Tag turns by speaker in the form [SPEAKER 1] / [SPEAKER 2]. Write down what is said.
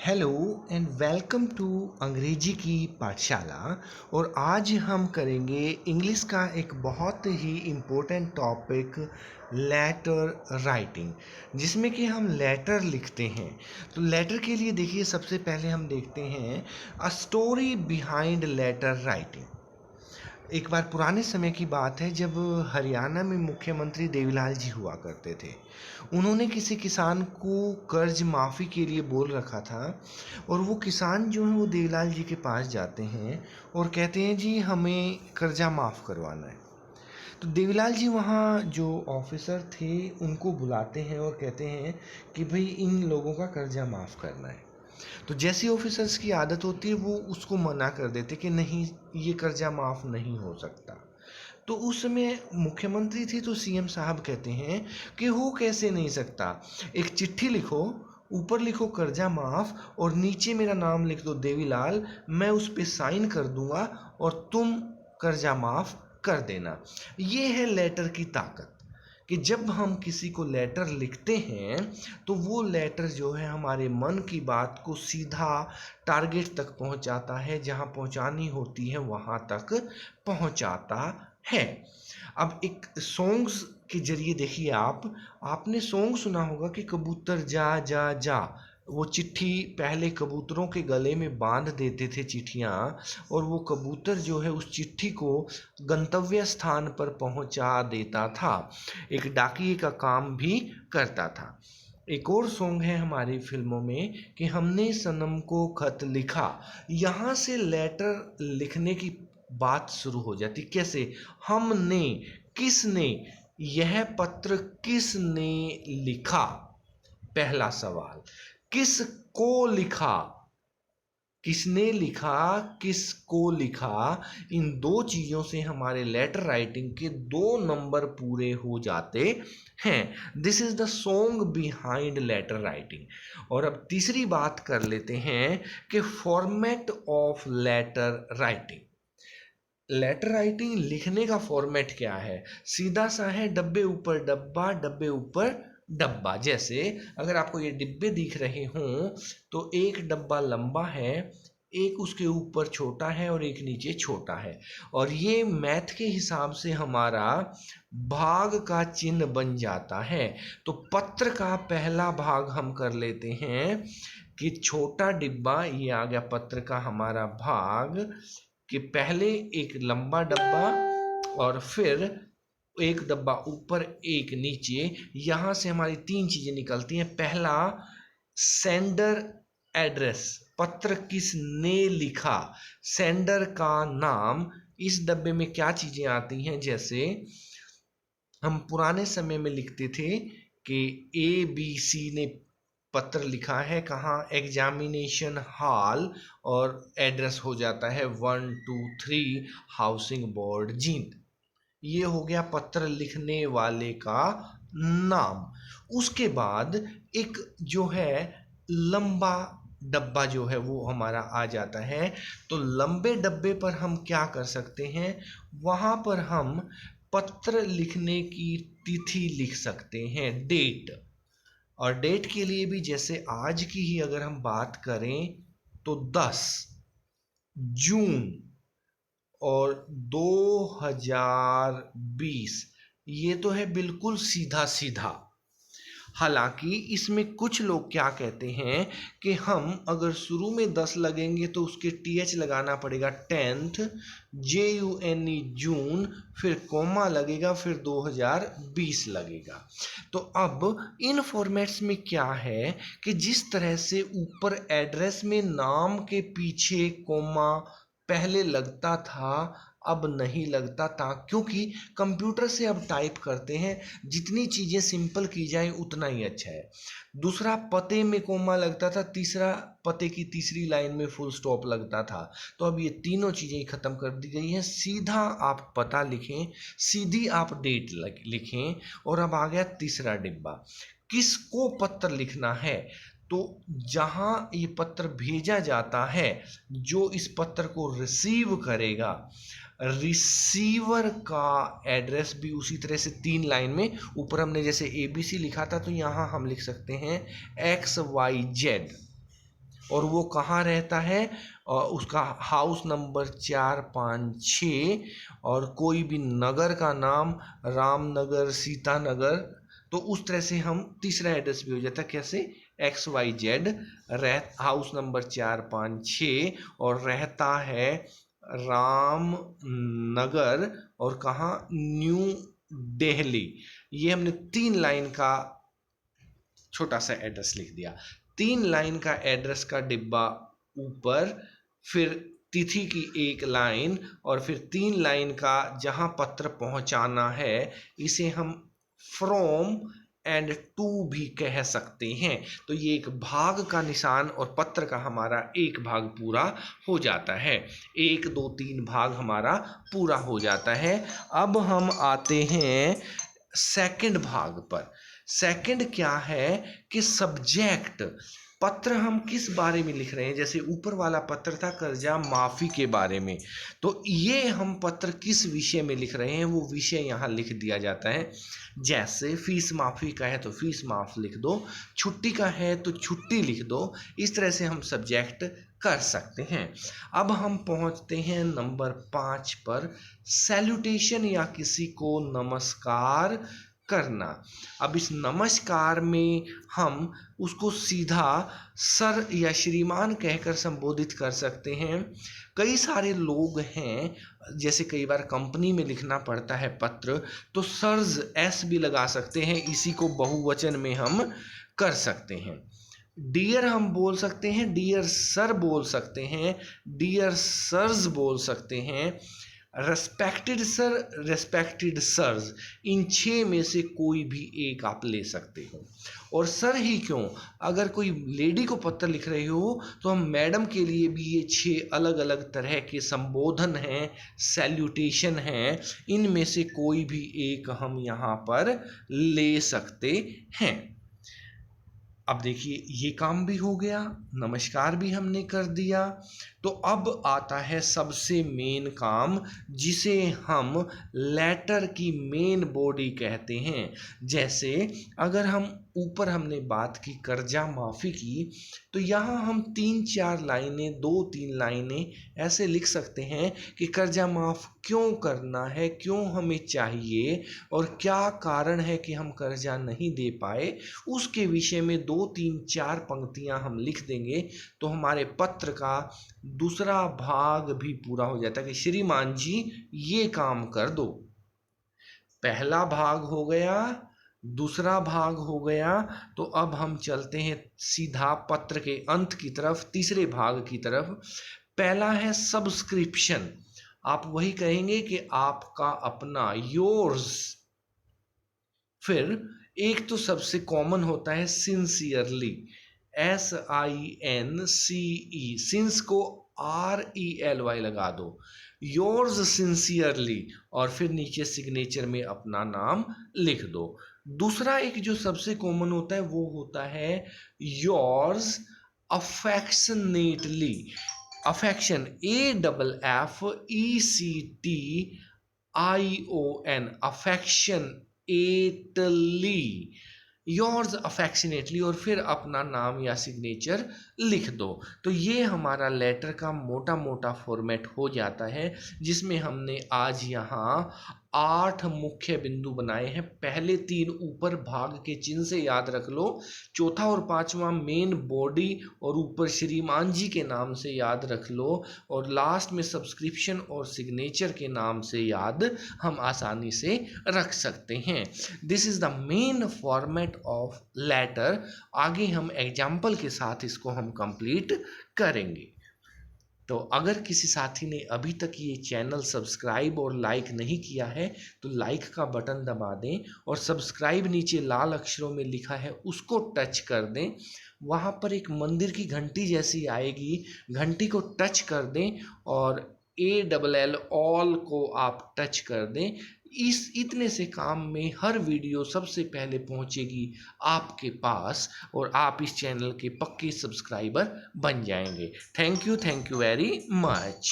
[SPEAKER 1] Hello and welcome to अंग्रेजी की पाठशाला। और आज हम करेंगे इंग्लिश का एक बहुत ही इम्पोर्टेंट टॉपिक लेटर राइटिंग, जिसमें कि हम लेटर लिखते हैं। तो लेटर के लिए देखिए, सबसे पहले हम देखते हैं a story behind letter writing. एक बार पुराने समय की बात है, जब हरियाणा में मुख्यमंत्री देवीलाल जी हुआ करते थे। उन्होंने किसी किसान को कर्ज माफ़ी के लिए बोल रखा था, और वो किसान जो है वो देवीलाल जी के पास जाते हैं और कहते हैं जी हमें कर्जा माफ़ करवाना है। तो देवीलाल जी वहाँ जो ऑफिसर थे उनको बुलाते हैं और कहते हैं कि भाई इन लोगों का कर्जा माफ़ करना है। तो जैसी ऑफिसर्स की आदत होती है वो उसको मना कर देते कि नहीं, ये कर्जा माफ़ नहीं हो सकता। तो उस समय मुख्यमंत्री थे, तो सीएम साहब कहते हैं कि हो कैसे नहीं सकता, एक चिट्ठी लिखो, ऊपर लिखो कर्जा माफ़ और नीचे मेरा नाम लिख दो देवीलाल, मैं उस पर साइन कर दूंगा और तुम कर्जा माफ़ कर देना। ये है लेटर की ताकत, कि जब हम किसी को लेटर लिखते हैं तो वो लेटर जो है हमारे मन की बात को सीधा टारगेट तक पहुंचाता है, जहां पहुंचानी होती है वहां तक पहुंचाता है। अब एक सॉन्ग्स के जरिए देखिए, आपने सॉन्ग सुना होगा कि कबूतर जा जा जा। वो चिट्ठी पहले कबूतरों के गले में बांध देते थे चिट्ठियाँ, और वो कबूतर जो है उस चिट्ठी को गंतव्य स्थान पर पहुंचा देता था, एक डाकिए का काम भी करता था। एक और सॉन्ग है हमारी फिल्मों में कि हमने सनम को खत लिखा। यहाँ से लेटर लिखने की बात शुरू हो जाती। कैसे? हमने, किसने, यह पत्र किसने लिखा, पहला सवाल। किसको लिखा, किसने लिखा, किसको लिखा, इन दो चीज़ों से हमारे लेटर राइटिंग के 2 नंबर पूरे हो जाते हैं। This is the song behind letter writing. और अब तीसरी बात कर लेते हैं कि format of letter writing. Letter writing लिखने का फॉर्मेट क्या है? सीधा सा है, डब्बे ऊपर डब्बा, डब्बे ऊपर डब्बा। जैसे अगर आपको ये डिब्बे दिख रहे हों तो एक डब्बा लंबा है, एक उसके ऊपर छोटा है और एक नीचे छोटा है, और ये मैथ के हिसाब से हमारा भाग का चिन्ह बन जाता है। तो पत्र का पहला भाग हम कर लेते हैं कि छोटा डिब्बा, ये आ गया पत्र का हमारा भाग, कि पहले एक लंबा डब्बा और फिर एक डब्बा ऊपर एक नीचे। यहां से हमारी 3 चीजें निकलती हैं। पहला, सेंडर एड्रेस, पत्र किसने लिखा, सेंडर का नाम। इस डब्बे में क्या चीजें आती हैं? जैसे हम पुराने समय में लिखते थे कि ABC ने पत्र लिखा है, कहाँ? एग्जामिनेशन हॉल, और एड्रेस हो जाता है 123 हाउसिंग बोर्ड जींद। ये हो गया पत्र लिखने वाले का नाम। उसके बाद एक जो है लंबा डब्बा जो है वो हमारा आ जाता है। तो लंबे डब्बे पर हम क्या कर सकते हैं? वहां पर हम पत्र लिखने की तिथि लिख सकते हैं, डेट। और डेट के लिए भी जैसे आज की ही अगर हम बात करें तो 10 जून और 2020, ये तो है बिल्कुल सीधा सीधा। हालांकि इसमें कुछ लोग क्या कहते हैं कि हम अगर शुरू में 10 लगेंगे तो उसके TH लगाना पड़ेगा, 10th, JUNE जून, फिर कोमा लगेगा, फिर 2020 लगेगा। तो अब इन फॉर्मेट्स में क्या है कि जिस तरह से ऊपर एड्रेस में नाम के पीछे कोमा पहले लगता था, अब नहीं लगता था, क्योंकि कंप्यूटर से अब टाइप करते हैं, जितनी चीज़ें सिंपल की जाए उतना ही अच्छा है। दूसरा, पते में कोमा लगता था, तीसरा पते की तीसरी लाइन में फुल स्टॉप लगता था। तो अब ये तीनों चीज़ें ख़त्म कर दी गई हैं। सीधा आप पता लिखें, सीधी आप डेट लिखें। और अब आ गया तीसरा डिब्बा, किसको पत्र लिखना है। तो जहां ये पत्र भेजा जाता है, जो इस पत्र को रिसीव करेगा, रिसीवर का एड्रेस भी उसी तरह से 3 लाइन में, ऊपर हमने जैसे ABC लिखा था तो यहाँ हम लिख सकते हैं XYZ। और वो कहाँ रहता है, और उसका हाउस नंबर 456, और कोई भी नगर का नाम रामनगर, सीतानगर। तो उस तरह से हम तीसरा एड्रेस भी हो जाता है, कैसे, XYZ हाउस नंबर 456 और रहता है रामनगर, और कहाँ, न्यू दिल्ली। ये हमने 3 लाइन का छोटा सा एड्रेस लिख दिया। 3 लाइन का एड्रेस का डिब्बा ऊपर, फिर तिथि की 1 लाइन, और फिर 3 लाइन का जहां पत्र पहुंचाना है, इसे हम फ्रॉम एंड टू भी कह सकते हैं। तो ये एक भाग का निशान और पत्र का हमारा एक भाग पूरा हो जाता है। 1 2 3 भाग हमारा पूरा हो जाता है। अब हम आते हैं सेकंड भाग पर। सेकंड क्या है कि सब्जेक्ट, पत्र हम किस बारे में लिख रहे हैं। जैसे ऊपर वाला पत्र था कर्जा माफी के बारे में, तो ये हम पत्र किस विषय में लिख रहे हैं वो विषय यहाँ लिख दिया जाता है। जैसे फीस माफी का है तो फीस माफ लिख दो, छुट्टी का है तो छुट्टी लिख दो। इस तरह से हम सब्जेक्ट कर सकते हैं। अब हम पहुंचते हैं नंबर 5 पर, सैल्यूटेशन या किसी को नमस्कार करना। अब इस नमस्कार में हम उसको सीधा सर या श्रीमान कहकर संबोधित कर सकते हैं। कई सारे लोग हैं, जैसे कई बार कंपनी में लिखना पड़ता है पत्र, तो सर्स एस भी लगा सकते हैं, इसी को बहुवचन में हम कर सकते हैं। डियर हम बोल सकते हैं, डियर सर बोल सकते हैं, डियर सर्स बोल सकते हैं, रेस्पेक्टेड सर, रेस्पेक्टेड सर्स। इन 6 में से कोई भी एक आप ले सकते हो। और सर ही क्यों, अगर कोई लेडी को पत्र लिख रहे हो तो हम मैडम के लिए भी ये 6 अलग अलग तरह के संबोधन हैं, सैल्यूटेशन हैं, इनमें से कोई भी एक हम यहाँ पर ले सकते हैं। अब देखिए ये काम भी हो गया, नमस्कार भी हमने कर दिया। तो अब आता है सबसे मेन काम, जिसे हम लेटर की मेन बॉडी कहते हैं। जैसे अगर हम ऊपर हमने बात की कर्जा माफ़ी की, तो यहाँ हम 3-4 लाइनें, 2-3 लाइनें ऐसे लिख सकते हैं कि कर्जा माफ़ क्यों करना है, क्यों हमें चाहिए, और क्या कारण है कि हम कर्जा नहीं दे पाए। उसके विषय में 2-3-4 पंक्तियां हम लिख देंगे तो हमारे पत्र का दूसरा भाग भी पूरा हो जाता है कि श्रीमान जी ये काम कर दो। पहला भाग हो गया, दूसरा भाग हो गया। तो अब हम चलते हैं सीधा पत्र के अंत की तरफ, तीसरे भाग की तरफ। पहला है सब्सक्रिप्शन, आप वही कहेंगे कि आपका अपना, योर्स। फिर एक तो सबसे कॉमन होता है सिंसियरली, SINCE, सिंस को RELY लगा दो, योर्स सिंसियरली, और फिर नीचे सिग्नेचर में अपना नाम लिख दो। दूसरा एक जो सबसे कॉमन होता है वो होता है yours affectionately, affection AFFECTION, affectionately, yours affectionately, और फिर अपना नाम या सिग्नेचर लिख दो। तो ये हमारा लेटर का मोटा मोटा फॉर्मेट हो जाता है, जिसमें हमने आज यहाँ 8 मुख्य बिंदु बनाए हैं। पहले 3 ऊपर भाग के चिन्ह से याद रख लो, चौथा और 5वां मेन बॉडी और ऊपर श्रीमान जी के नाम से याद रख लो, और लास्ट में सब्सक्रिप्शन और सिग्नेचर के नाम से याद हम आसानी से रख सकते हैं। This is the main format of letter. आगे हम एग्जाम्पल के साथ इसको हम कंप्लीट करेंगे। तो अगर किसी साथी ने अभी तक ये चैनल सब्सक्राइब और लाइक नहीं किया है तो लाइक का बटन दबा दें, और सब्सक्राइब नीचे लाल अक्षरों में लिखा है उसको टच कर दें। वहाँ पर एक मंदिर की घंटी जैसी आएगी, घंटी को टच कर दें, और ALL ऑल को आप टच कर दें। इस इतने से काम में हर वीडियो सबसे पहले पहुंचेगी आपके पास, और आप इस चैनल के पक्के सब्सक्राइबर बन जाएंगे। Thank you very much.